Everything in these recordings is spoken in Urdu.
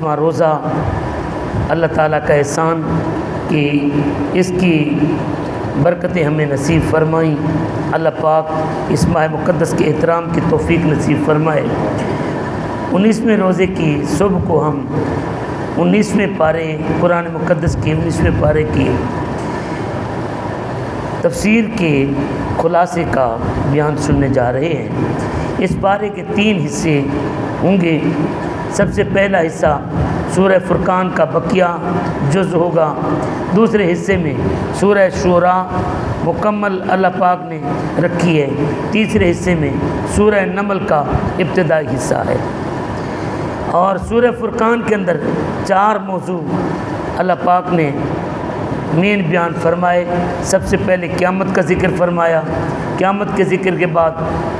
روزہ اللہ تعالیٰ کا احسان کہ اس کی برکتیں ہمیں نصیب فرمائیں۔ اللہ پاک اس ماہ مقدس کے احترام کی توفیق نصیب فرمائے۔ 19ویں روزے کی صبح کو ہم 19ویں پارے قرآن مقدس کے 19ویں پارے کی تفسیر کے خلاصے کا بیان سننے جا رہے ہیں۔ اس پارے کے 3 حصے ہوں گے۔ سب سے پہلا حصہ سورہ فرقان کا بقیہ جز ہوگا۔ دوسرے حصے میں سورہ شعراء مکمل اللہ پاک نے رکھی ہے۔ تیسرے حصے میں سورہ نمل کا ابتدائی حصہ ہے۔ اور سورہ فرقان کے اندر 4 موضوع اللہ پاک نے مین بیان فرمائے۔ سب سے پہلے قیامت کا ذکر فرمایا۔ قیامت کے ذکر کے بعد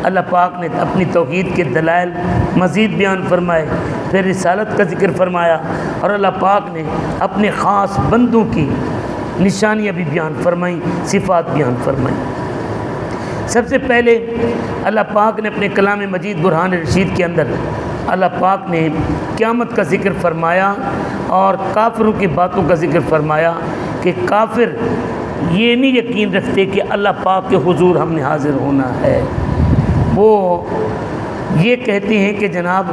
اللہ پاک نے اپنی توحید کے دلائل مزید بیان فرمائے۔ پھر رسالت کا ذکر فرمایا اور اللہ پاک نے اپنے خاص بندوں کی نشانیاں بھی بیان فرمائیں، صفات بیان فرمائیں۔ سب سے پہلے اللہ پاک نے اپنے کلام مجید برہان رشید کے اندر اللہ پاک نے قیامت کا ذکر فرمایا اور کافروں کی باتوں کا ذکر فرمایا کہ کافر یہ نہیں یقین رکھتے کہ اللہ پاک کے حضور ہم نے حاضر ہونا ہے۔ وہ یہ کہتے ہیں کہ جناب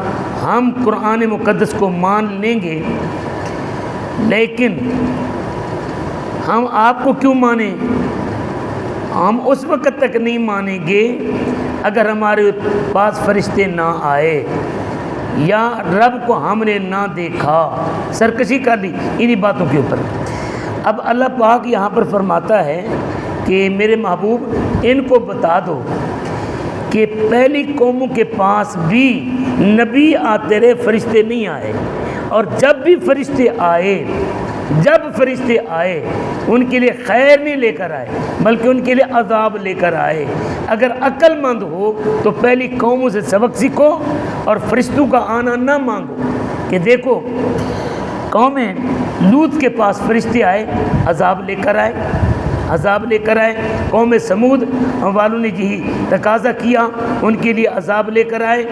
ہم قرآن مقدس کو مان لیں گے، لیکن ہم آپ کو کیوں مانیں؟ ہم اس وقت تک نہیں مانیں گے اگر ہمارے پاس فرشتے نہ آئے یا رب کو ہم نے نہ دیکھا۔ سرکشی کر لی انہی باتوں کے اوپر۔ اب اللہ پاک یہاں پر فرماتا ہے کہ میرے محبوب ان کو بتا دو کہ پہلی قوموں کے پاس بھی نبی آتے رہے، فرشتے نہیں آئے، اور جب بھی فرشتے آئے ان کے لیے خیر نہیں لے کر آئے بلکہ ان کے لیے عذاب لے کر آئے۔ اگر عقل مند ہو تو پہلی قوموں سے سبق سیکھو اور فرشتوں کا آنا نہ مانگو۔ کہ دیکھو قوم لوط کے پاس فرشتے آئے، عذاب لے کر آئے۔ قوم سمود والوں نے یہی تقاضا کیا، ان کے لیے عذاب لے کر آئے۔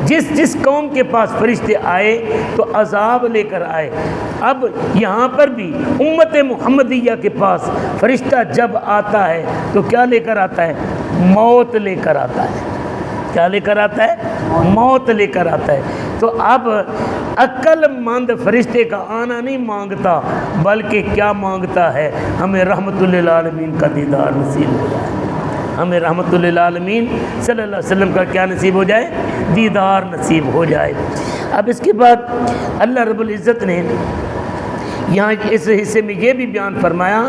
جس قوم کے پاس فرشتے آئے تو عذاب لے کر آئے۔ اب یہاں پر بھی امت محمدیہ کے پاس فرشتہ جب آتا ہے تو کیا لے کر آتا ہے؟ موت لے کر آتا ہے۔ کیا لے کر آتا ہے؟ موت لے کر آتا ہے۔ تو اب عقل مند فرشتے کا آنا نہیں مانگتا بلکہ کیا مانگتا ہے؟ ہمیں رحمت للعالمین کا دیدار نصیب ہو جائے۔ ہمیں رحمت للعالمین صلی اللہ علیہ وسلم کا کیا نصیب ہو جائے؟ دیدار نصیب ہو جائے۔ اب اس کے بعد اللہ رب العزت نے یہاں اس حصے میں یہ بھی بیان فرمایا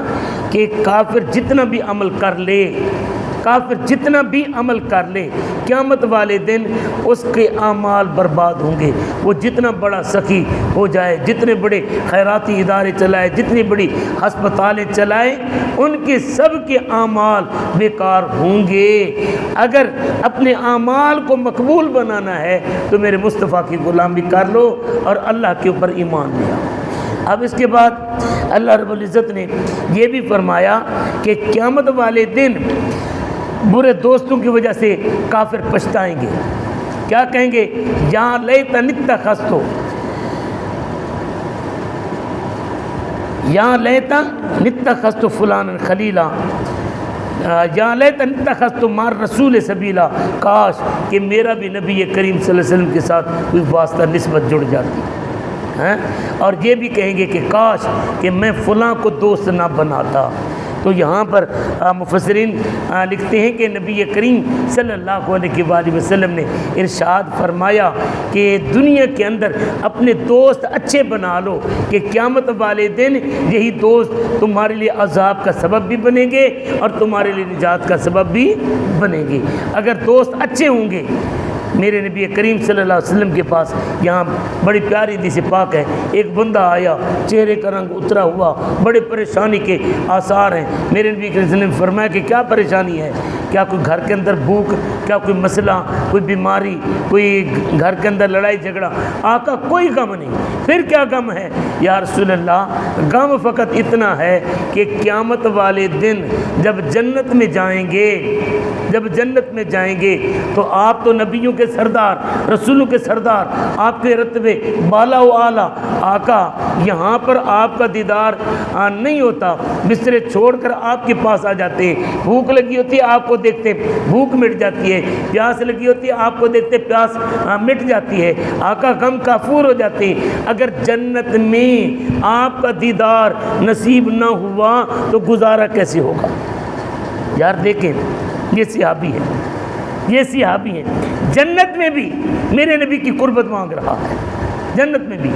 کہ کافر جتنا بھی عمل کر لے قیامت والے دن اس کے اعمال برباد ہوں گے۔ وہ جتنا بڑا سخی ہو جائے، جتنے بڑے خیراتی ادارے چلائے، جتنی بڑی ہسپتالیں چلائے، ان کے سب کے اعمال بیکار ہوں گے۔ اگر اپنے اعمال کو مقبول بنانا ہے تو میرے مصطفیٰ کی غلامی کر لو اور اللہ کے اوپر ایمان لے آؤ۔ اب اس کے بعد اللہ رب العزت نے یہ بھی فرمایا کہ قیامت والے دن برے دوستوں کی وجہ سے کافر پچھتائیں گے۔ کیا کہیں گے؟ یا لیتنی اتخذت فلانا خلیلا، یا لیتنی اتخذت مع الرسول سبیلا، کاش کہ میرا بھی نبی کریم صلی اللہ علیہ وسلم کے ساتھ کوئی واسطہ نسبت جڑ جاتی۔ اور یہ بھی کہیں گے کہ کاش کہ میں فلاں کو دوست نہ بناتا۔ تو یہاں پر مفسرین لکھتے ہیں کہ نبی کریم صلی اللہ علیہ وآلہ وسلم نے ارشاد فرمایا کہ دنیا کے اندر اپنے دوست اچھے بنا لو کہ قیامت والے دن یہی دوست تمہارے لیے عذاب کا سبب بھی بنیں گے اور تمہارے لیے نجات کا سبب بھی بنیں گے۔ اگر دوست اچھے ہوں گے، میرے نبی کریم صلی اللہ علیہ وسلم کے پاس یہاں بڑی پیاری حدیث پاک ہے، ایک بندہ آیا، چہرے کا رنگ اترا ہوا، بڑے پریشانی کے آثار ہیں۔ میرے نبی کریم صلی اللہ علیہ وسلم نے فرمایا کہ کیا پریشانی ہے؟ کیا کوئی گھر کے اندر بھوک، کیا کوئی مسئلہ، کوئی بیماری، کوئی گھر کے اندر لڑائی جھگڑا؟ آقا کوئی غم نہیں۔ پھر کیا غم ہے یا رسول اللہ؟ غم فقط اتنا ہے کہ قیامت والے دن جب جنت میں جائیں گے، جب جنت میں جائیں گے تو آپ تو نبیوں کے سردار، رسولوں کے سردار، آپ کے رتبے بالا و اعلیٰ، آقا یہاں پر آپ کا دیدار نہیں ہوتا، بسترے چھوڑ کر آپ کے پاس آ جاتے ہیں، بھوک لگی ہوتی ہے آپ کو دیکھتے بھوک مٹ جاتی ہے، پیاس لگی ہوتی ہے آپ کو دیکھتے پیاس مٹ جاتی ہے، آقا غم کافور ہو جاتے ہیں۔ اگر جنت میں آپ کا دیدار نصیب نہ ہوا تو گزارا کیسے ہوگا؟ یار دیکھیں، یہ صحابی ہے، یہ صحابی ہیں، جنت میں بھی میرے نبی کی قربت مانگ رہا ہے، جنت میں بھی۔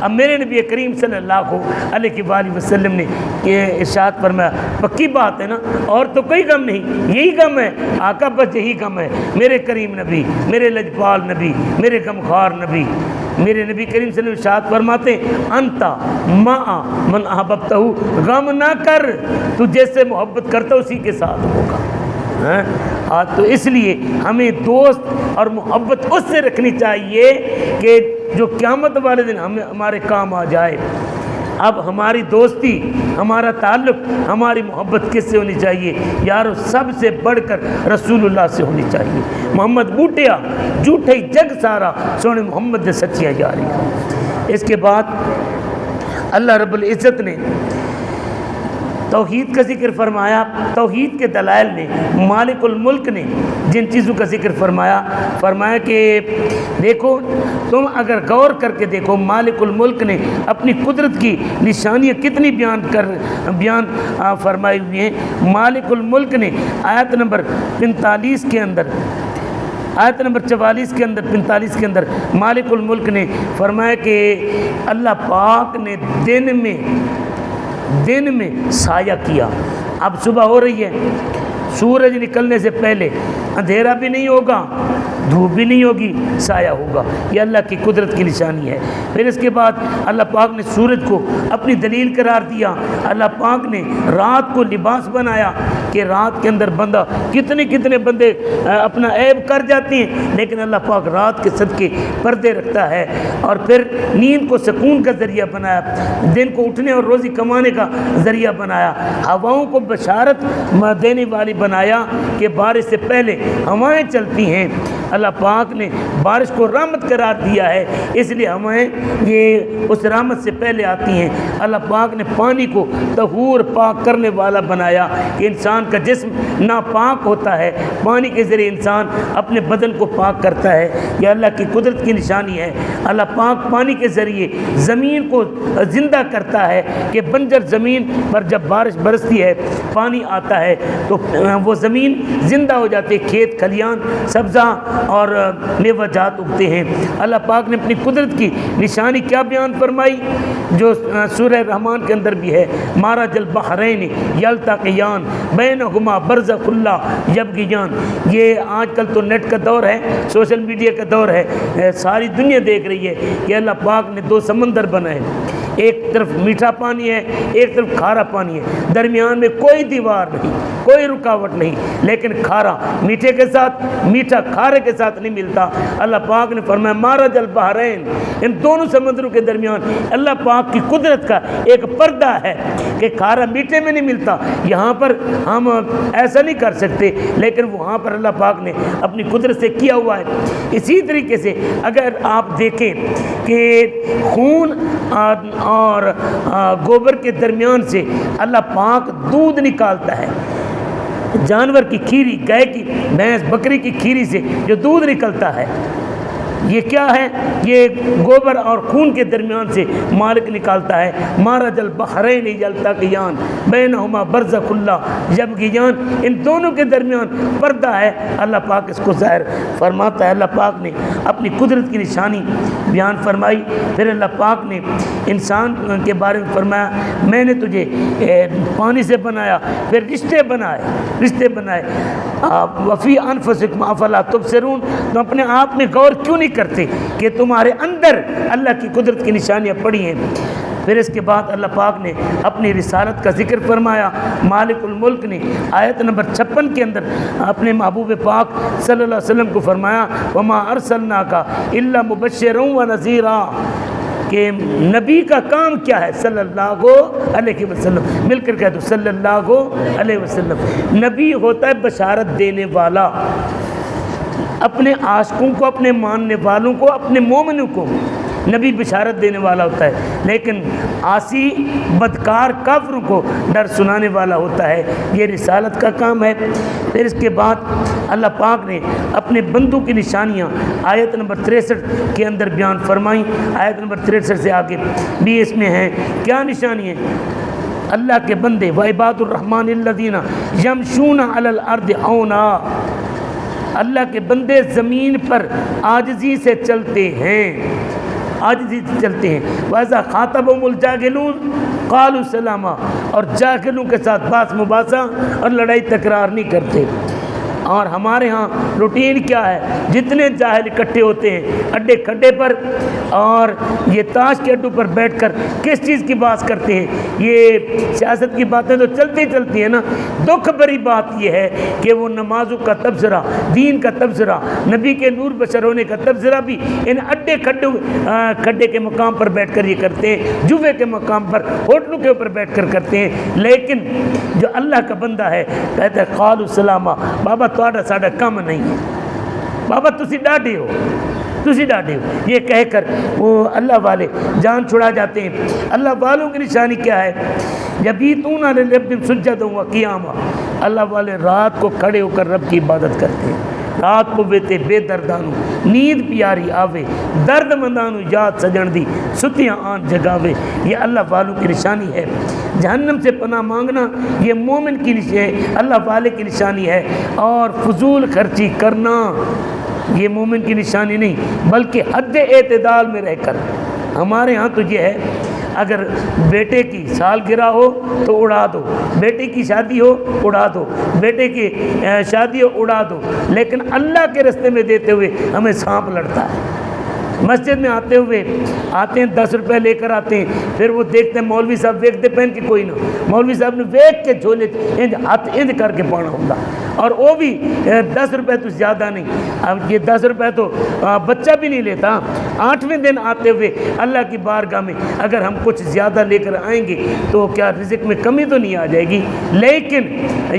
اب میرے نبی کریم صلی اللہ علیہ وآلہ وسلم نے ارشاد فرمایا، پکی بات ہے نا، اور تو کوئی غم نہیں، یہی غم ہے آقا، بس یہی غم ہے۔ میرے کریم نبی، میرے لجپال نبی، میرے غمخوار نبی، میرے نبی کریم صلی اللہ علیہ وسلم ارشاد فرماتے ہیں، انتا مع من احببتہ، غم نہ کر، تو جیسے محبت کرتا اسی کے ساتھ ہوگا۔ تو اس لیے ہمیں دوست اور محبت اس سے رکھنی چاہیے کہ جو قیامت والے دن ہمارے کام آ جائے۔ اب ہماری دوستی، ہمارا تعلق، ہماری محبت کس سے ہونی چاہیے یارو؟ سب سے بڑھ کر رسول اللہ سے ہونی چاہیے۔ محمد بوٹیا جھوٹے جگ سارا، سونے محمد نے سچیاں جاری۔ اس کے بعد اللہ رب العزت نے توحید کا ذکر فرمایا۔ توحید کے دلائل میں مالک الملک نے جن چیزوں کا ذکر فرمایا کہ دیکھو، تم اگر غور کر کے دیکھو، مالک الملک نے اپنی قدرت کی نشانیاں کتنی بیان فرمائی ہوئی ہیں۔ مالک الملک نے آیت نمبر 45 کے اندر، آیت نمبر 44 کے اندر، 45 کے اندر مالک الملک نے فرمایا کہ اللہ پاک نے دن میں سایہ کیا۔ اب صبح ہو رہی ہے، سورج نکلنے سے پہلے اندھیرا بھی نہیں ہوگا، دھوپ بھی نہیں ہوگی، سایہ ہوگا۔ یہ اللہ کی قدرت کی نشانی ہے۔ پھر اس کے بعد اللہ پاک نے سورج کو اپنی دلیل قرار دیا۔ اللہ پاک نے رات کو لباس بنایا کہ رات کے اندر بندہ کتنے بندے اپنا عیب کر جاتے ہیں، لیکن اللہ پاک رات کے صدقے پردے رکھتا ہے۔ اور پھر نیند کو سکون کا ذریعہ بنایا، دن کو اٹھنے اور روزی کمانے کا ذریعہ بنایا، ہواؤں کو بشارت دینے والی بنایا کہ بارش سے پہلے ہوائیں چلتی ہیں۔ اللہ پاک نے بارش کو رحمت قرار دیا ہے، اس لیے ہوائیں یہ اس رحمت سے پہلے آتی ہیں۔ اللہ پاک نے پانی کو طہور پاک کرنے والا بنایا کہ انسان کا جسم ناپاک ہوتا ہے، پانی کے ذریعے انسان اپنے بدن کو پاک کرتا ہے۔ یہ اللہ کی قدرت کی نشانی ہے۔ اللہ پاک پانی کے ذریعے زمین کو زندہ کرتا ہے کہ بنجر زمین پر جب بارش برستی ہے، پانی آتا ہے تو وہ زمین زندہ ہو جاتی ہے، کھیت کھلیان سبزہ اور میوہ جات اگتے ہیں۔ اللہ پاک نے اپنی قدرت کی نشانی کیا بیان فرمائی جو سورہ رحمان کے اندر بھی ہے، مارج البحرین یلتقیان بینہما برزخ لا یبغیان۔ یہ آج کل تو نیٹ کا دور ہے، سوشل میڈیا کا دور ہے، ساری دنیا دیکھ رہی ہے کہ اللہ پاک نے دو سمندر بنائے، ایک طرف میٹھا پانی ہے، ایک طرف کھارا پانی ہے، درمیان میں کوئی دیوار نہیں، کوئی رکاوٹ نہیں، لیکن کھارا میٹھے کے ساتھ، میٹھا کھارے کے ساتھ نہیں ملتا۔ اللہ پاک نے فرمایا مارج البحرین، ان دونوں سمندروں کے درمیان اللہ پاک کی قدرت کا ایک پردہ ہے کہ کھارا میٹھے میں نہیں ملتا۔ یہاں پر ہم ایسا نہیں کر سکتے، لیکن وہاں پر اللہ پاک نے اپنی قدرت سے کیا ہوا ہے۔ اسی طریقے سے اگر آپ دیکھیں کہ خون اور گوبر کے درمیان سے اللہ پاک دودھ نکالتا ہے، جانور کی کھیری، گائے کی، بھینس، بکری کی کھیری سے جو دودھ نکلتا ہے، یہ کیا ہے؟ یہ گوبر اور خون کے درمیان سے مالک نکالتا ہے۔ مارج البحرین یلتقیان بینہما برزخ لا یبغیان، ان دونوں کے درمیان پردہ ہے، اللہ پاک اس کو ظاہر فرماتا ہے۔ اللہ پاک نے اپنی قدرت کی نشانی بیان فرمائی۔ پھر اللہ پاک نے انسان کے بارے میں فرمایا میں نے تجھے پانی سے بنایا، پھر رشتے بنائے۔ وفی انفسکم افلا تبصرون، تو اپنے آپ میں غور کیوں نہیں کرتے کہ تمہارے اندر اللہ کی قدرت کی نشانیاں پڑی ہیں۔ پھر اس کے بعد اللہ پاک نے اپنی رسالت کا ذکر فرمایا۔ مالک الملک نے آیت نمبر 56 کے اندر اپنے محبوب پاک صلی اللہ علیہ وسلم کو فرمایا وما ارسلناک الا مبشرا ونذیرا، کہ نبی کا کام کیا ہے؟ صلی اللہ علیہ وسلم، مل کر کہہ دو صلی اللہ علیہ وسلم۔ نبی ہوتا ہے بشارت دینے والا، اپنے عاشقوں کو، اپنے ماننے والوں کو، اپنے مومنوں کو نبی بشارت دینے والا ہوتا ہے، لیکن عاصی بدکار کافروں کو ڈر سنانے والا ہوتا ہے۔ یہ رسالت کا کام ہے۔ پھر اس کے بعد اللہ پاک نے اپنے بندوں کی نشانیاں آیت نمبر 63 کے اندر بیان فرمائیں۔ آیت نمبر 63 سے آگے بھی اس میں ہیں کیا نشانی ہیں؟ اللہ کے بندے وعباد الرحمن الذین یمشون علی الارض اونا، اللہ کے بندے زمین پر عاجزی سے چلتے ہیں، عاجزی سے چلتے ہیں۔ وَإِذَا خَاطَبَهُمُ الْجَاهِلُونَ قَالُوا سَلَامًا، اور جاہلوں کے ساتھ باس مباحثہ اور لڑائی تکرار نہیں کرتے۔ اور ہمارے ہاں روٹین کیا ہے؟ جتنے جاہل اکٹھے ہوتے ہیں اڈے کھڈے پر، اور یہ تاش کے اڈوں پر بیٹھ کر کس چیز کی بات کرتے ہیں؟ یہ سیاست کی باتیں تو چلتی چلتی ہیں نا۔ دکھ بری بات یہ ہے کہ وہ نمازوں کا تبصرہ، دین کا تبصرہ، نبی کے نور بشر ہونے کا تبصرہ بھی ان اڈے کھڈے کے مقام پر بیٹھ کر یہ کرتے ہیں، جوے کے مقام پر، ہوٹلوں کے اوپر بیٹھ کر کرتے ہیں۔ لیکن جو اللہ کا بندہ ہے کہتا ہے قالوا سلاما، بابا تھوڑا ساڈا کم نہیں ہے، بابا تسی ڈاڈے ہو، تسی ڈاڈے ہو، یہ کہہ کر وہ اللہ والے جان چھڑا جاتے ہیں۔ اللہ والوں کی نشانی کیا ہے؟ یبیتون لربہم سجدا وقیاما، اللہ والے رات کو کھڑے ہو کر رب کی عبادت کرتے ہیں۔ رات کو بیتے بے دردانو نیند پیاری آوے، درد مندانو یاد سجن دی ستیاں آن جگاوے، یہ اللہ والوں کی نشانی ہے۔ جہنم سے پناہ مانگنا یہ مومن کی نشانی ہے، اللہ والے کی نشانی ہے۔ اور فضول خرچی کرنا یہ مومن کی نشانی نہیں، بلکہ حد اعتدال میں رہ کر۔ ہمارے ہاں تو یہ ہے اگر بیٹے کی سالگرہ ہو تو اڑا دو، بیٹے کی شادی ہو اڑا دو، بیٹے کی شادی ہو اڑا دو، لیکن اللہ کے راستے میں دیتے ہوئے ہمیں سانپ لڑتا ہے۔ مسجد میں آتے ہیں 10 روپے لے کر آتے ہیں، پھر وہ دیکھتے ہیں مولوی صاحب ویکتے پہن کے کوئی نہ، مولوی صاحب نے ویک کے جھولے ہاتھ اند کر کے پانا ہوتا، اور وہ بھی 10 روپے تو زیادہ نہیں۔ اب یہ 10 روپے تو بچہ بھی نہیں لیتا۔ 8ویں دن آتے ہوئے اللہ کی بارگاہ میں اگر ہم کچھ زیادہ لے کر آئیں گے تو کیا رزق میں کمی تو نہیں آ جائے گی؟ لیکن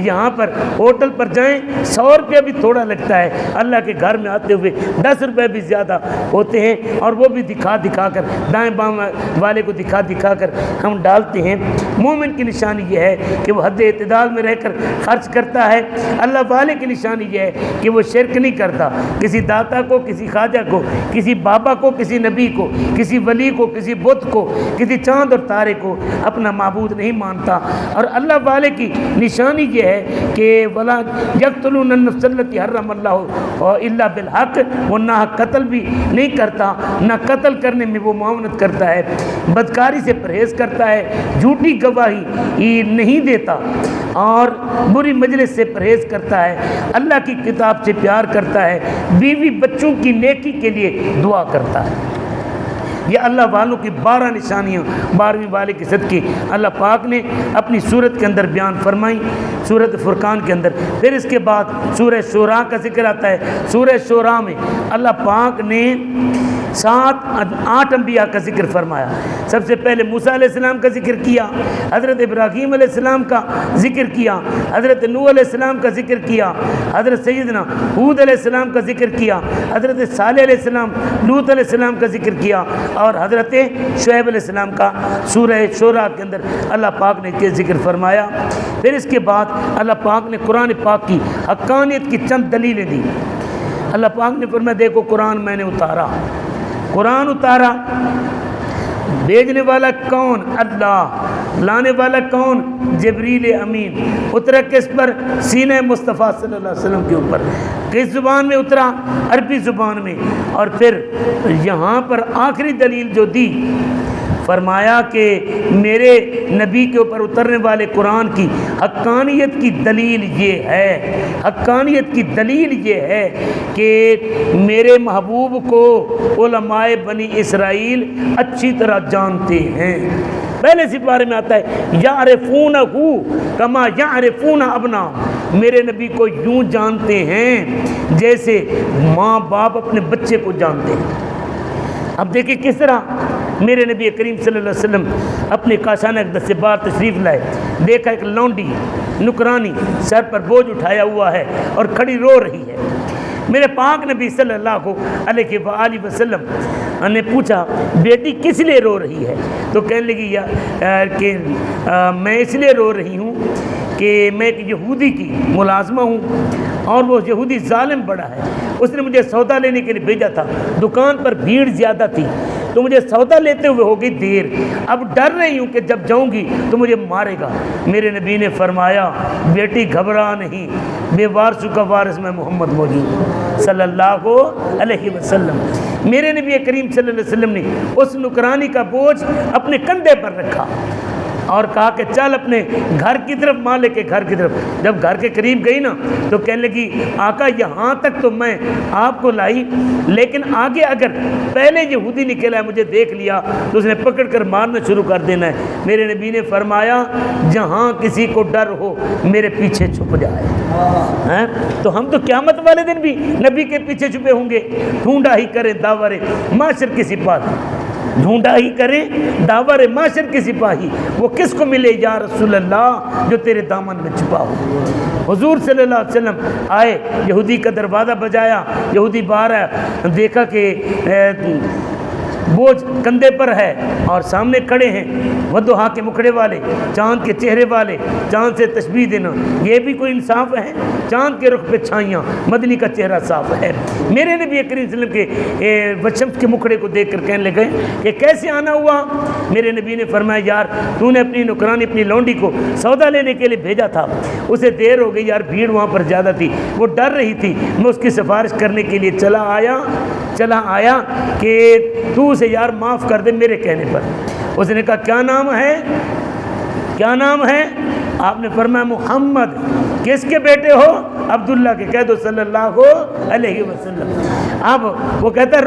یہاں پر ہوٹل پر جائیں 100 روپیہ بھی تھوڑا لگتا ہے، اللہ کے گھر میں آتے ہوئے 10 روپے بھی زیادہ ہوتے ہیں، اور وہ بھی دکھا کر دائیں بائیں والے کو دکھا کر ہم ڈالتے ہیں۔ مومن کی نشانی یہ ہے کہ وہ حد اعتدال میں رہ کر خرچ کرتا ہے۔ اللہ والے کی نشانی یہ ہے کہ وہ شرک نہیں کرتا، کسی داتا کو، کسی خواجہ کو، کسی بابا کو، کسی نبی کو، کسی ولی کو، کسی بت کو، کسی چاند اور تارے کو اپنا معبود نہیں مانتا۔ اور اللہ والے کی نشانی یہ ہے کہ ولا یقتلون النفس التي حرم اللہ الا بالحق، وہ ناحق قتل بھی نہیں کرتا، نہ قتل کرنے میں وہ معاونت کرتا ہے، بدکاری سے پرہیز کرتا ہے، جھوٹی گواہی نہیں دیتا، اور بری مجلس سے پرہیز کرتا ہے، اللہ کی کتاب سے پیار کرتا ہے، بیوی بچوں کی نیکی کے لیے دعا کرتا ہے۔ یہ اللہ والوں کی 12 نشانیاں 12ویں والے کے صدقے اللہ پاک نے اپنی صورت کے اندر بیان فرمائیں، سورۃ فرقان کے اندر۔ پھر اس کے بعد سورہ شورا کا ذکر آتا ہے۔ سورہ شورا میں اللہ پاک نے 8 انبیاء کا ذکر فرمایا۔ سب سے پہلے موسیٰ علیہ السلام کا ذکر کیا، حضرت ابراہیم علیہ السلام کا ذکر کیا، حضرت نوح علیہ السلام کا ذکر کیا، حضرت سیدنا ہود علیہ السلام کا ذکر کیا، حضرت صالح علیہ السلام، لوط علیہ السلام کا ذکر کیا، اور حضرت شعیب علیہ السلام کا سورہ شورا کے اندر اللہ پاک نے ذکر فرمایا۔ پھر اس کے بعد اللہ پاک نے قرآن پاک کی حقانیت کی چند دلیلیں دی۔ اللہ پاک نے فرمایا دیکھو قرآن میں نے اتارا، قرآن اتارا، بھیجنے والا کون؟ اللہ، لانے والا کون؟ جبریل امین۔ اترا کس پر؟ سینہ مصطفیٰ صلی اللہ علیہ وسلم کے اوپر۔ کس زبان میں اترا؟ عربی زبان میں۔ اور پھر یہاں پر آخری دلیل جو دی فرمایا کہ میرے نبی کے اوپر اترنے والے قرآن کی حقانیت کی دلیل یہ ہے، حقانیت کی دلیل یہ ہے کہ میرے محبوب کو علماء بنی اسرائیل اچھی طرح جانتے ہیں۔ پہلے سپارے میں آتا ہے یعرفونہ کما یعرفون ابناءہم، میرے نبی کو یوں جانتے ہیں جیسے ماں باپ اپنے بچے کو جانتے ہیں۔ اب دیکھیں کس طرح میرے نبی کریم صلی اللہ علیہ وسلم اپنے کاشانہ اقدس سے باہر تشریف لائے، دیکھا ایک لونڈی نکرانی سر پر بوجھ اٹھایا ہوا ہے اور کھڑی رو رہی ہے۔ میرے پاک نبی صلی اللہ علیہ وآلہ وسلم نے پوچھا بیٹی کس لیے رو رہی ہے؟ تو کہنے لگی کہ میں اس لیے رو رہی ہوں کہ میں ایک یہودی کی ملازمہ ہوں اور وہ یہودی ظالم بڑا ہے، اس نے مجھے سودا لینے کے لیے بھیجا تھا، دکان پر بھیڑ زیادہ تھی تو مجھے سودا لیتے ہوئے ہو گئی دیر، اب ڈر رہی ہوں کہ جب جاؤں گی تو مجھے مارے گا۔ میرے نبی نے فرمایا بیٹی گھبرا نہیں، بے وارثوں کا وارث میں محمد موجود صلی اللہ علیہ وسلم۔ میرے نبی کریم صلی اللہ علیہ وسلم نے اس نکرانی کا بوجھ اپنے کندھے پر رکھا اور کہا کہ چل اپنے گھر کی طرف، مالک کے گھر کی طرف۔ جب گھر کے قریب گئی نا تو کہنے لگی آقا یہاں تک تو میں آپ کو لائی، لیکن آگے اگر پہلے یہودی نکلا ہے مجھے دیکھ لیا تو اس نے پکڑ کر مارنا شروع کر دینا ہے۔ میرے نبی نے فرمایا جہاں کسی کو ڈر ہو میرے پیچھے چھپ جائے۔ تو ہم تو قیامت والے دن بھی نبی کے پیچھے چھپے ہوں گے۔ ڈھونڈا ہی کریں داور معاشر کی سپاہی، ڈھونڈا ہی کریں داور معاشر کی سپاہی، وہ کس کو ملے یا رسول اللہ جو تیرے دامن میں چھپا ہو۔ حضور صلی اللہ علیہ وسلم آئے، یہودی کا دروازہ بجایا، یہودی باہر آیا، دیکھا کہ بوجھ کندھے پر ہے اور سامنے کھڑے ہیں ودھا کے مکھڑے والے، چاند کے چہرے والے، چاند سے تشبیہ دینا یہ بھی کوئی انصاف ہے؟ چاند کے رخ پہ چھائیاں، مدنی کا چہرہ صاف ہے۔ میرے نبی کریم صلی اللہ علیہ وسلم کے وشمس کے مکھڑے کو دیکھ کر کہنے لگے کہ کیسے آنا ہوا؟ میرے نبی نے فرمایا یار تو نے اپنی نکرانی اپنی لونڈی کو سودا لینے کے لیے بھیجا تھا، اسے دیر ہو گئی یار، بھیڑ وہاں پر زیادہ تھی، وہ ڈر رہی تھی، میں اس کی سفارش کرنے کے لیے چلا آیا کہ تو اسے یار معاف کر دے میرے کہنے پر۔ اس نے کہا کیا نام ہے؟ کیا نام ہے؟ آپ نے فرمایا محمد۔ کس کے بیٹے ہو؟ عبداللہ کے، کہہ دو صلی اللہ علیہ وسلم۔ اب وہ کہتا ہے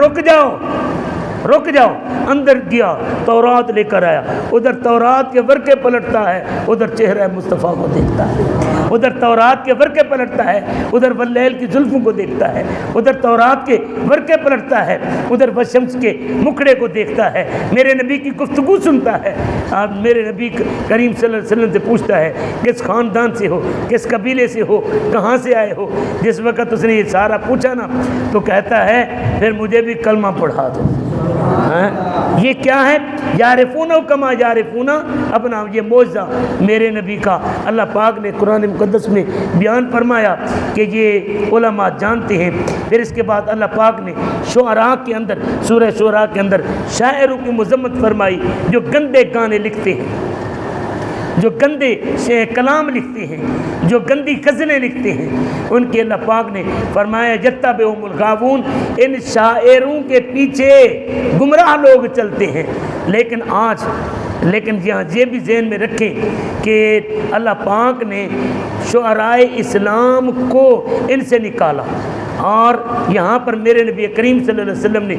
رک جاؤ، اندر گیا تورات لے کر آیا، ادھر تورات کے ورقے پلٹتا ہے، ادھر چہرہ مصطفیٰ کو دیکھتا ہے، ادھر تورات کے ورقے پلٹتا ہے، ادھر واللیل کی زلفوں کو دیکھتا ہے، ادھر تورات کے ورقے پلٹتا ہے، ادھر وشمس کے مکھڑے کو دیکھتا ہے، میرے نبی کی گفتگو سنتا ہے۔ میرے نبی کریم صلی اللہ علیہ وسلم سے پوچھتا ہے کس خاندان سے ہو، کس قبیلے سے ہو، کہاں سے آئے ہو؟ جس وقت اس نے یہ سارا پوچھا نا تو کہتا ہے پھر مجھے بھی کلمہ پڑھا دو۔ یہ کیا ہے؟ یعرفونہ کما یعرفونہ ابناءہم، یہ معجزہ میرے نبی کا اللہ پاک نے قرآن مقدس میں بیان فرمایا کہ یہ علماء جانتے ہیں۔ پھر اس کے بعد اللہ پاک نے شعراء کے اندر، سورہ شعراء کے اندر شاعروں کی مذمت فرمائی جو گندے گانے لکھتے ہیں، جو گندے کلام لکھتے ہیں، جو گندی غزلیں لکھتے ہیں، ان کے اللہ پاک نے فرمایا یتبعہم الغاوون، ان شاعروں کے پیچھے گمراہ لوگ چلتے ہیں۔ لیکن یہاں یہ بھی ذہن میں رکھیں کہ اللہ پاک نے شعرائے اسلام کو ان سے نکالا، اور یہاں پر میرے نبی کریم صلی اللہ علیہ وسلم نے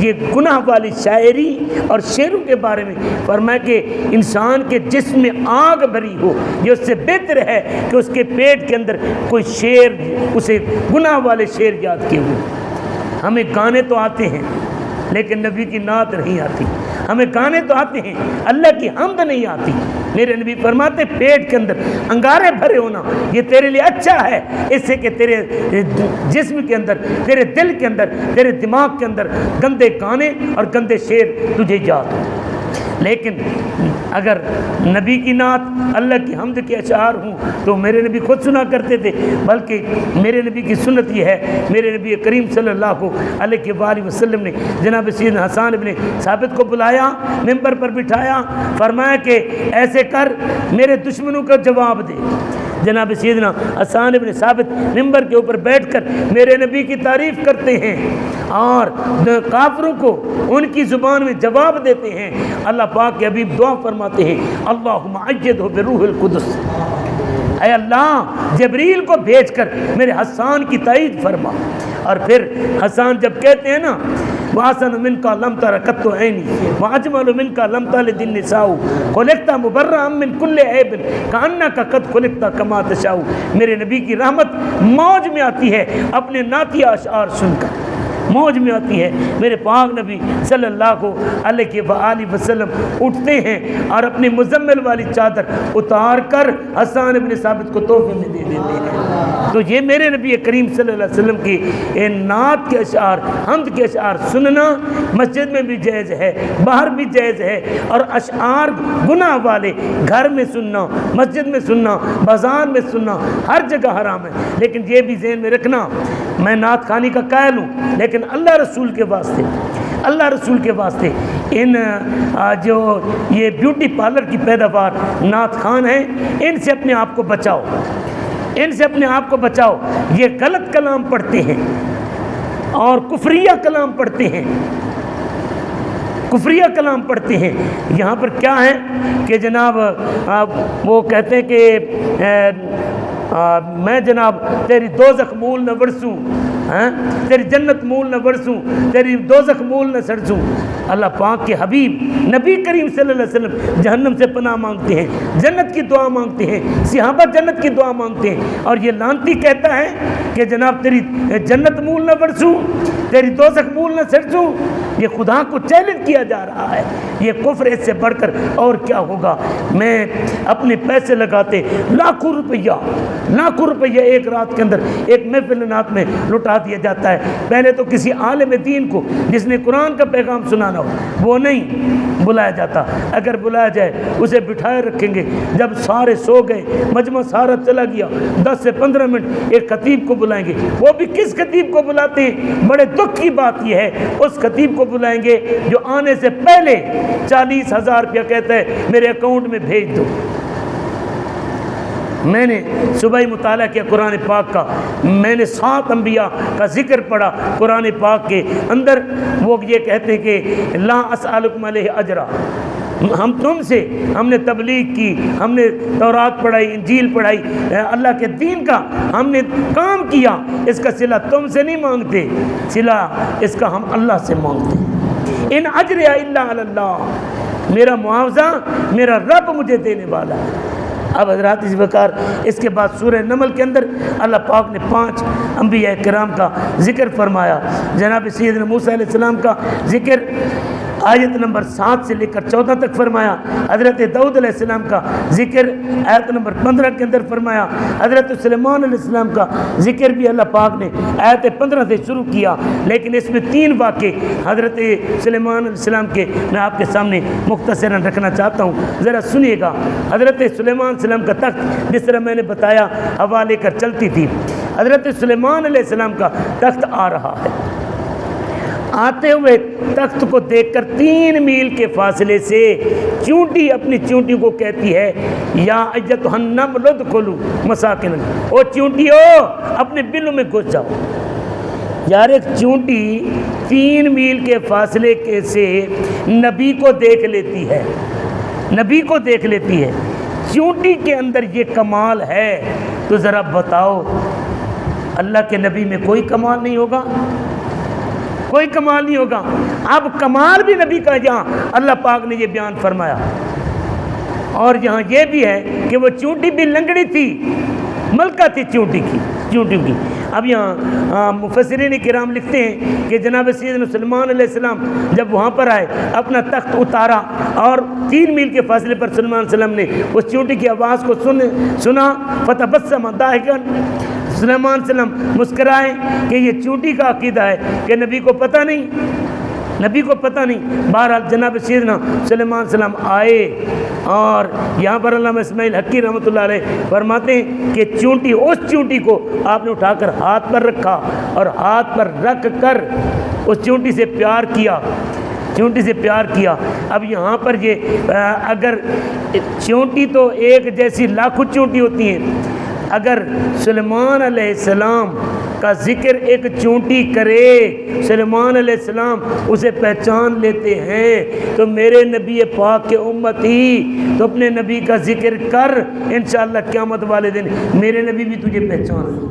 یہ گناہ والی شاعری اور شعروں کے بارے میں فرمایا کہ انسان کے جسم میں آگ بھری ہو، یہ اس سے بہتر ہے کہ اس کے پیٹ کے اندر کوئی شعر اسے گناہ والے شعر یاد کیے ہوئے۔ ہمیں گانے تو آتے ہیں لیکن نبی کی نعت نہیں آتی، ہمیں گانے تو آتے ہیں اللہ کی حمد نہیں آتی۔ میرے نبی فرماتے پیٹ کے اندر انگارے بھرے ہونا یہ تیرے لیے اچھا ہے، اس سے کہ تیرے جسم کے اندر، تیرے دل کے اندر، تیرے دماغ کے اندر گندے گانے اور گندے شعر تجھے یاد ہو۔ لیکن اگر نبی کی نعت، اللہ کی حمد کے اشعار ہوں تو میرے نبی خود سنا کرتے تھے، بلکہ میرے نبی کی سنت یہ ہے، میرے نبی کریم صلی اللہ علیہ وآلہ وسلم نے جناب سیدنا حسان ابن ثابت کو بلایا، ممبر پر بٹھایا، فرمایا کہ ایسے کر میرے دشمنوں کا جواب دے، جناب سیدنا حسان بن ثابت ممبر کے اوپر بیٹھ کر میرے نبی کی تعریف کرتے ہیں اور کافروں کو ان کی زبان میں جواب دیتے ہیں۔ اللہ پاک کے حبیب دعا فرماتے ہیں اللہم ایدہ بروح القدس، اے اللہ جبریل کو بھیج کر میرے حسان کی تائید فرما۔ اور پھر حسان جب کہتے ہیں نا وَأَحْسَنُ مِنْكَ لَمْ تَرَ قَطُّ عَيْنِي وَأَجْمَلُ مِنْكَ لَمْ تَلِدِ النِّسَاءُ خُلِقْتَ مُبَرَّأً مِنْ كُلِّ عَيْبٍ كَأَنَّكَ قَدْ خُلِقْتَ كَمَا تَشَاءُ۔ میرے نبی کی رحمت موج میں آتی ہے اپنے نعتیہ اشعار سن کر، موج میں آتی ہے۔ میرے پاک نبی صلی اللہ علیہ وآلہ وسلم اٹھتے ہیں اور اپنی مزمل والی چادر اتار کر حسان بن ثابت کو تحفے میں دے دیتے ہیں۔ تو یہ میرے نبی کریم صلی اللہ علیہ وسلم کی نعت کے اشعار، حمد کے اشعار سننا مسجد میں بھی جائز ہے، باہر بھی جائز ہے، اور اشعار گناہ والے گھر میں سننا، مسجد میں سننا، بازار میں سننا، ہر جگہ حرام ہے۔ لیکن یہ بھی ذہن میں رکھنا میں نعت خوانی کا قائل ہوں، لیکن اللہ رسول کے واسطے، اللہ رسول کے واسطے ان جو یہ بیوٹی پارلر کی پیداوار نعت خوان ہیں ان سے اپنے آپ کو بچاؤ، ان سے اپنے آپ کو بچاؤ۔ یہ غلط کلام پڑھتے ہیں اور کفریہ کلام پڑھتے ہیں، کفریہ کلام پڑھتے ہیں۔ یہاں پر کیا ہے کہ جناب وہ کہتے ہیں کہ میں جناب تیری دوزخ مول نہ ورسوں، تیری جنت مول نہ ورسوں، تیری دوزخ مول نہ سرسوں۔ اللہ پاک کے حبیب نبی کریم صلی اللہ علیہ وسلم جہنم سے پناہ مانگتے ہیں، جنت کی دعا مانگتے ہیں، صحابہ جنت کی دعا مانگتے ہیں، اور یہ لعنتی کہتا ہے کہ جناب تیری جنت مول نہ ورسوں، تیری دوزخ مول نہ سرسوں۔ یہ خدا کو چیلنج کیا جا رہا ہے۔ یہ کفر اس سے بڑھ کر اور کیا ہوگا؟ میں اپنے پیسے لگاتے لاکھوں روپیہ ایک رات کے اندر ایک محفل نعت میں لٹا دیا جاتا ہے۔ پہلے تو کسی عالم دین کو جس نے قرآن کا پیغام سنانا ہو وہ نہیں بلایا جاتا، اگر بلایا جائے اسے بٹھائے رکھیں گے۔ جب سارے سو گئے، مجمع سارا چلا گیا، 10 سے 15 منٹ ایک خطیب کو بلائیں گے۔ وہ بھی کس خطیب کو بلاتے ہیں؟ بڑے دکھ کی بات یہ ہے اس خطیب کو بلائیں گے جو آنے سے پہلے 40,000 روپیہ کہتا ہے میرے اکاؤنٹ میں بھیج دو۔ میں نے صبح ہی مطالعہ کیا قرآن پاک کا، میں نے 7 انبیاء کا ذکر پڑھا قرآن پاک کے اندر۔ وہ یہ کہتے ہیں کہ لا اسألکم علیہ اجرا، ہم نے تبلیغ کی، ہم نے تورات پڑھائی، انجیل پڑھائی، اللہ کے دین کا ہم نے کام کیا، اس کا صلہ تم سے نہیں مانگتے، صلہ اس کا ہم اللہ سے مانگتے ہیں۔ ان اجر الا علی اللہ، میرا معاوضہ میرا رب مجھے دینے والا ہے۔ اب حضرات اس وقار اس کے بعد سورہ نمل کے اندر اللہ پاک نے 5 انبیاء کرام کا ذکر فرمایا۔ جناب سیدنا موسیٰ علیہ السلام کا ذکر آیت نمبر 7 سے لے کر 14 تک فرمایا۔ حضرت داؤد علیہ السلام کا ذکر آیت نمبر 15 کے اندر فرمایا۔ حضرت سلیمان علیہ السلام کا ذکر بھی اللہ پاک نے آیت 15 سے شروع کیا، لیکن اس میں 3 واقعے حضرت سلیمان علیہ السلام کے میں آپ کے سامنے مختصراً رکھنا چاہتا ہوں، ذرا سنیے گا۔ حضرت سلیمان علیہ السلام کا تخت جس طرح میں نے بتایا ہوا لے کر چلتی تھی، حضرت سلیمان علیہ السلام کا تخت آ رہا ہے۔ آتے ہوئے تخت کو دیکھ کر 3 میل کے فاصلے سے چونٹی اپنی چونٹی کو کہتی ہے یا ایتھا النمل ادخلوا مساکنکم، او چونٹیو اپنے بلوں میں گھس جاؤ۔ یار ایک چونٹی 3 میل کے فاصلے کے سے نبی کو دیکھ لیتی ہے، نبی کو دیکھ لیتی ہے، چونٹی کے اندر یہ کمال ہے، تو ذرا بتاؤ اللہ کے نبی میں کوئی کمال نہیں ہوگا؟ کوئی کمال نہیں ہوگا۔ اب کمال بھی نبی کا یہاں اللہ پاک نے یہ بیان فرمایا، اور یہاں یہ بھی ہے کہ وہ چونٹی بھی لنگڑی تھی، ملکہ تھی چونٹی کی۔ اب یہاں مفسرین کرام لکھتے ہیں کہ جناب سیدنا سلیمان علیہ السلام جب وہاں پر آئے اپنا تخت اتارا، اور 3 میل کے فاصلے پر سلیمان علیہ السلام نے اس چونٹی کی آواز کو سنا، فتبسم ضاحکا، سلیمان علیہ السلام مسکرائے کہ یہ چونٹی کا عقیدہ ہے کہ نبی کو پتہ نہیں، نبی کو پتہ نہیں۔ بہرحال جناب سیدنا سلیمان علیہ السلام آئے، اور یہاں پر علامہ اسماعیل حقی رحمۃ اللہ علیہ فرماتے ہیں کہ چونٹی، اس چونٹی کو آپ نے اٹھا کر ہاتھ پر رکھا، اور ہاتھ پر رکھ کر اس چونٹی سے پیار کیا، چونٹی سے پیار کیا۔ اب یہاں پر یہ اگر چونٹی تو ایک جیسی لاکھوں چونٹی ہوتی ہیں، اگر سلیمان علیہ السلام کا ذکر ایک چونٹی کرے، سلیمان علیہ السلام اسے پہچان لیتے ہیں، تو میرے نبی پاک کے امتی تو اپنے نبی کا ذکر کر، انشاءاللہ قیامت والے دن میرے نبی بھی تجھے پہچان لیں۔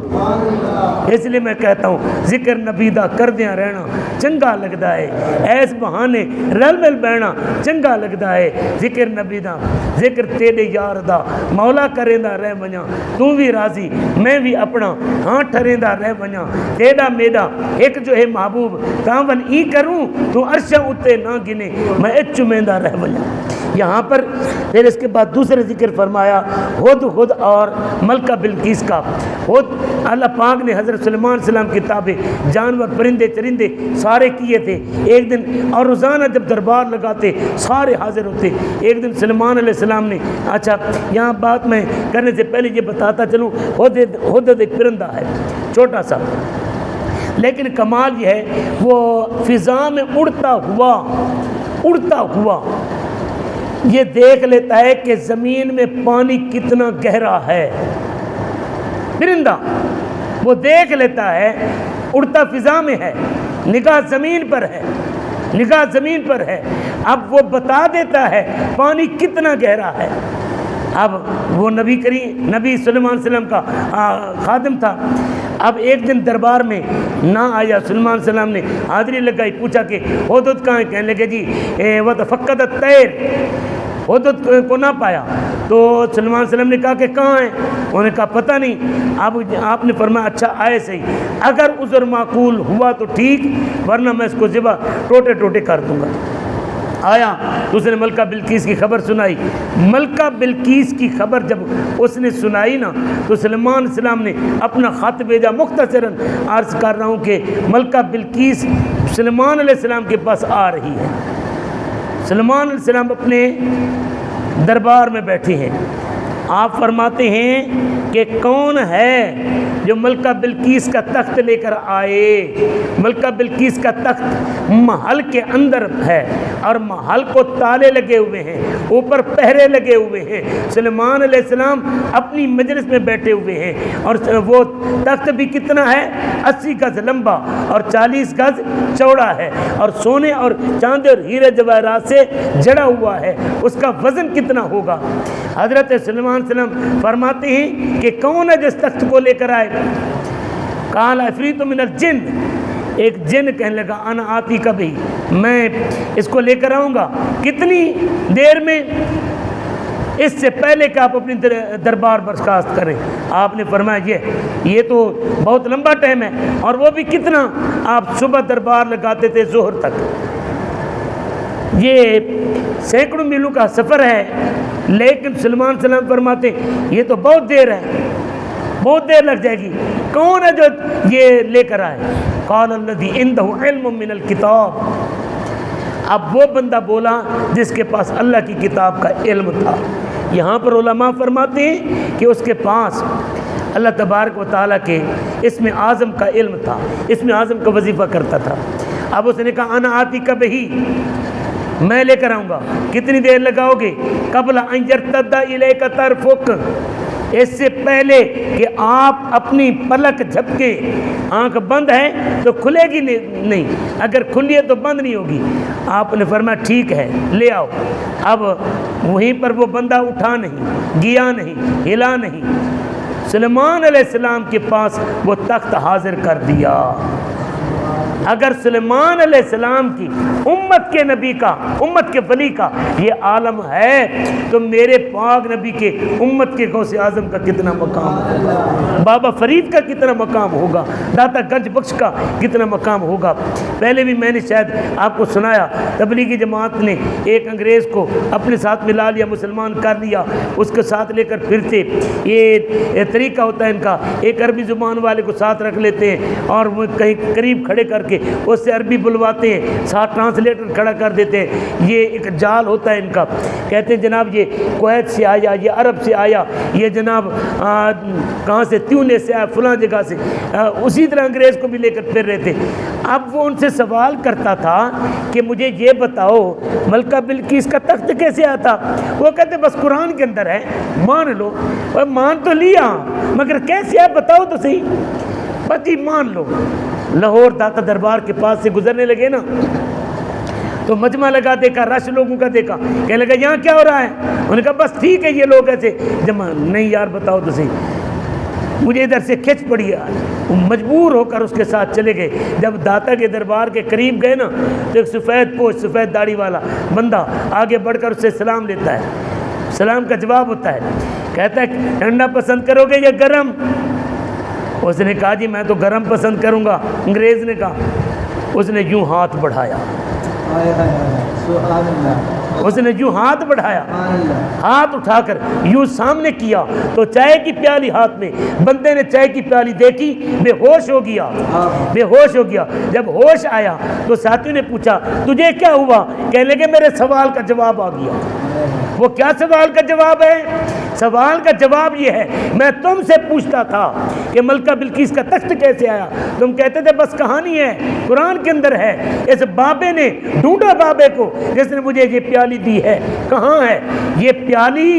اس لیے میں کہتا ہوں ذکر نبی دا کر دیا رہنا چنگا لگتا ہے، ایس بہانے رل مل بہنا چنگا لگتا ہے۔ ذکر نبی دا، ذکر تیرے یار دا، مولا کریں دا رہ بنیا، تو بھی راضی میں بھی اپنا ہاں ٹھریں دا رہ بنیا، تیرا میرا ایک جو ہے محبوب کامل ای کروں تو عرشہ اتے نہ گنے، میں ایک چمیندہ رہ بنیا۔ یہاں پر پھر اس کے بعد دوسرے ذکر فرمایا ہد ہد اور ملکہ بلقیس کا۔ ہد اللہ پاک نے حضرت سلیمان علیہ السلام کی تابع جانور پرندے چرندے سارے کیے تھے ایک دن، اور روزانہ جب دربار لگاتے سارے حاضر ہوتے۔ ایک دن سلیمان علیہ السلام نے، اچھا یہاں بات میں کرنے سے پہلے یہ بتاتا چلوں، ہد ایک پرندہ ہے چھوٹا سا، لیکن کمال یہ ہے وہ فضا میں اڑتا ہوا یہ دیکھ لیتا ہے کہ زمین میں پانی کتنا گہرا ہے۔ پرندہ وہ دیکھ لیتا ہے، اڑتا فضا میں ہے، نگاہ زمین پر ہے، اب وہ بتا دیتا ہے پانی کتنا گہرا ہے۔ اب وہ نبی سلیمان علیہ السلام کا خادم تھا، اب ایک دن دربار میں نہ آیا، سلیمان علیہ السلام نے حاضری لگائی، پوچھا کہ ہدہد کہاں ہے؟ کہنے لگے جی وَتَفَقَّدَ الطَّيْرَ، ہدہد کو نہ پایا۔ تو سلیمان علیہ السلام نے کہا کہ کہاں ہے؟ انہوں نے کہا پتہ نہیں۔ اب آپ نے فرمایا اچھا آئے صحیح، اگر عذر معقول ہوا تو ٹھیک، ورنہ میں اس کو ذبح ٹوٹے ٹوٹے کر دوں گا۔ آیا تو اس نے ملکہ بلقیس کی خبر سنائی۔ ملکہ بلقیس کی خبر جب اس نے سنائی نا تو سلیمان علیہ السلام نے اپنا خط بھیجا، مختصراً عرض کر رہا ہوں کہ ملکہ بلقیس سلیمان علیہ السلام کے پاس آ رہی ہے۔ سلیمان علیہ السلام اپنے دربار میں بیٹھے ہیں، آپ فرماتے ہیں کہ کون ہے جو ملکہ بلقیس کا تخت لے کر آئے؟ ملکہ بلقیس کا تخت محل کے اندر ہے اور محل کو تالے لگے ہوئے ہیں، اوپر پہرے لگے ہوئے ہیں۔ سلیمان علیہ السلام اپنی مجلس میں بیٹھے ہوئے ہیں، اور وہ تخت بھی کتنا ہے؟ 80 گز لمبا اور 40 گز چوڑا ہے، اور سونے اور چاندی اور ہیرے جواہرات سے جڑا ہوا ہے۔ اس کا وزن کتنا ہوگا؟ حضرت سلیمان علیہ السلام فرماتے ہیں کہ کون ہے جس تخت کو لے کر آئے؟ قال عفریت من الجن، ایک جن کہنے لگا انا آتی کبھی، میں اس کو لے کر آؤں گا۔ کتنی دیر میں؟ اس سے پہلے کہ آپ اپنی دربار برخاست کریں۔ آپ نے فرمایا یہ تو بہت لمبا ٹائم ہے، اور وہ بھی کتنا؟ آپ صبح دربار لگاتے تھے ظہر تک، یہ سینکڑوں میلوں کا سفر ہے، لیکن سلیمان علیہ السلام فرماتے ہیں یہ تو بہت دیر ہے، بہت دیر لگ جائے گی۔ کون ہے جو یہ لے کر آئے؟ قال الذی عنده علم من الکتاب، اب وہ بندہ بولا جس کے پاس اللہ کی کتاب کا علم تھا۔ یہاں پر علماء فرماتے ہیں کہ اس کے پاس اللہ تبارک و تعالیٰ کے اسم اعظم کا علم تھا، اسم اعظم کا وظیفہ کرتا تھا۔ اب اس نے کہا انا آتی کبھی، میں لے کر آؤں گا۔ کتنی دیر لگاؤ گے؟ قبل ان یرتد الیک طرفک، اس سے پہلے کہ آپ اپنی پلک جھپکے، آنکھ بند ہے تو کھلے گی نہیں، اگر کھلی ہے تو بند نہیں ہوگی۔ آپ نے فرمایا ٹھیک ہے لے آؤ۔ اب وہیں پر وہ بندہ اٹھا نہیں، گیا نہیں، ہلا نہیں، سلیمان علیہ السلام کے پاس وہ تخت حاضر کر دیا۔ اگر سلیمان علیہ السلام کی امت کے نبی کا، امت کے ولی کا یہ عالم ہے تو میرے پاک نبی کے امت کے غوث اعظم کا کتنا مقام ہوگا، بابا فرید کا کتنا مقام ہوگا، داتا گنج بخش کا کتنا مقام ہوگا۔ پہلے بھی میں نے شاید آپ کو سنایا، تبلیغی جماعت نے ایک انگریز کو اپنے ساتھ ملا لیا، مسلمان کر لیا، اس کے ساتھ لے کر پھرتے۔ یہ طریقہ ہوتا ہے ان کا، ایک عربی زبان والے کو ساتھ رکھ لیتے ہیں اور وہ کہیں قریب کھڑے کر کے اس سے عربی بلواتے ہیں، ساتھ ٹرانسلیٹر کھڑا کر دیتے ہیں، یہ ایک جال ہوتا ہے ان کا، کہتے ہیں جناب یہ کویت سے آیا، یہ عرب سے آیا، یہ جناب کہاں سے، تیونس سے آیا، فلاں جگہ سے، اسی طرح انگریز کو بھی لے کر پھر رہے تھے۔ اب وہ ان سے سوال کرتا تھا کہ مجھے یہ بتاؤ ملکہ بلقیس کا تخت کیسے آتا؟ وہ کہتے بس قرآن کے اندر ہے، مان لو۔ اور مان تو لیا مگر کیسے ہے بتاؤ تو صحیح۔ بس جی مان لو۔ لاہور داتا دربار کے پاس سے گزرنے لگے نا تو مجمع لگا، دیکھا رش لوگوں کا، دیکھا، کہنے لگا یہاں کیا ہو رہا ہے؟ انہوں نے کہا بس ٹھیک ہے یہ لوگ ایسے جمع، نہیں یار بتاؤ تو صحیح۔ مجھے ادھر سے کھچ پڑی، مجبور ہو کر اس کے ساتھ چلے گئے۔ جب داتا کے دربار کے قریب گئے نا تو ایک سفید پوش سفید داڑھی والا بندہ آگے بڑھ کر اس سے سلام لیتا ہے، سلام کا جواب ہوتا ہے، کہتا ہے ٹھنڈا پسند کرو گے یا گرم؟ اس نے کہا جی میں تو گرم پسند کروں گا۔ انگریز نے کہا، اس نے یوں ہاتھ بڑھایا، اس نے یوں ہاتھ بڑھایا، ہاتھ اٹھا کر یوں سامنے کیا تو چائے کی پیالی ہاتھ میں، بندے نے چائے کی پیالی دیکھی، بے ہوش ہو گیا، بے ہوش ہو گیا۔ جب ہوش آیا تو ساتھی نے پوچھا تجھے کیا ہوا؟ کہنے لگے میرے سوال کا جواب آ گیا۔ وہ کیا سوال کا جواب ہے؟ سوال کا جواب یہ ہے میں تم سے پوچھتا تھا کہ ملکہ بلقیس کا تخت کیسے آیا، تم کہتے تھے بس کہانی ہے، قرآن کے اندر ہے۔ اس بابے نے ڈھونڈا بابے کو جس نے مجھے یہ پیالی دی ہے، کہاں ہے یہ پیالی؟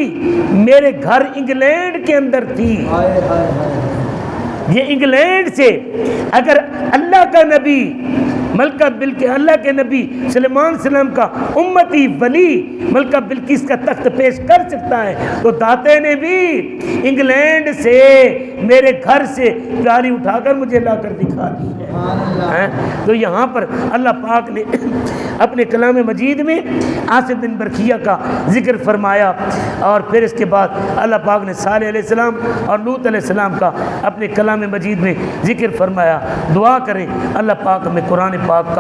میرے گھر انگلینڈ کے اندر تھی۔ یہ انگلینڈ سے اگر اللہ کا نبی ملکہ بلقیس، اللہ کے نبی سلیمان علیہ السلام کا امتی ولی ملکہ بلقیس کا تخت پیش کر سکتا ہے تو داتے نے بھی انگلینڈ سے میرے گھر سے پیالی اٹھا کر مجھے لا کر دکھا دی ہے۔ تو یہاں پر اللہ پاک نے اپنے کلام مجید میں آصف بن برکیہ کا ذکر فرمایا، اور پھر اس کے بعد اللہ پاک نے صالح علیہ السلام اور لوط علیہ السلام کا اپنے کلام مجید میں ذکر فرمایا۔ دعا کریں اللہ پاک ہمیں قرآن پاک کا